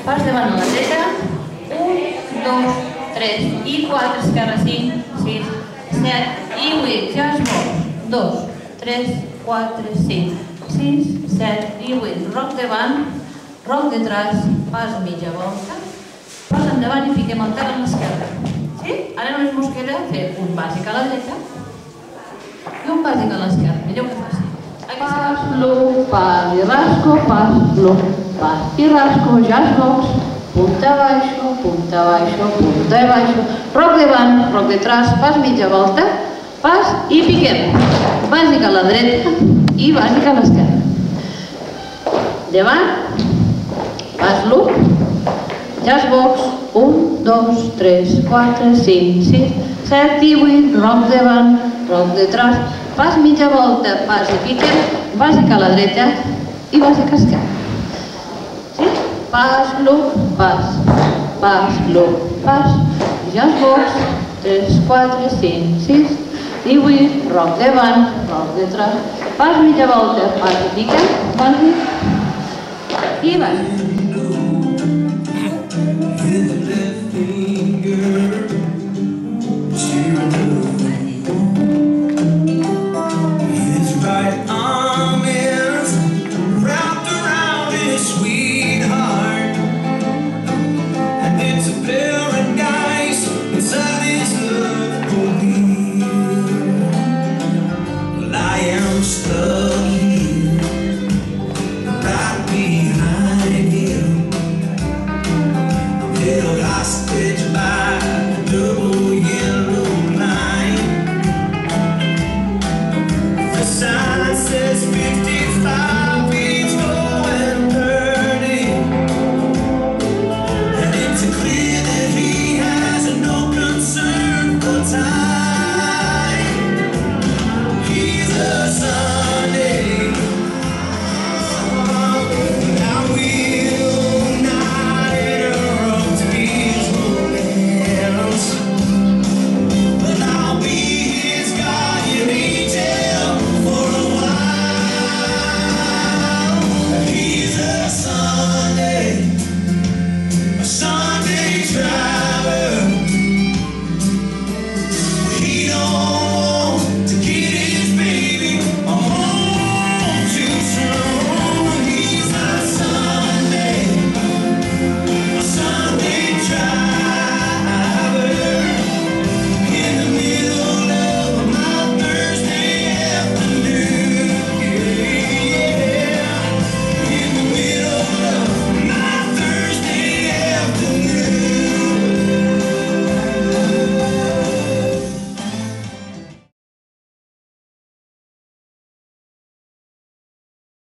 pas davant a la dreta, 1, 2, 3 i 4, esquerra, 5, 6, 7 i 8, ja es mou, 2, 3, 4, 5, 6, 7 i 8, roc davant, roc detrás, pas mitja volta, pas endavant i fiquem el peu a l'esquerra. Sí? Ara només mos queda fer un bàsic a la dreta i un bàsic a l'esquerra, millor que faci. Pas, loop, pas i rasco, pas, loop, pas i rasco, jazz box, punta baixo, punta baixo, punta baixo, roc davant, roc detrás, pas mitja volta, pas i piquem. Bàsic a la dreta i bàsic a l'esquerra. Davant, pas, loop, jazz box, 1, 2, 3, 4, 5, 6, 7 i 8, roc davant, roc detrás, pas mitja volta, pas i piquem, bàsic a la dreta i bàsic a l'esquerra. Sí? Pas, loop, pas, loop, pas, jazz box, 3, 4, 5, 6 i 8, roc davant, roc detrás, pas mitja volta, pas i piquem, bàsic i bàsic.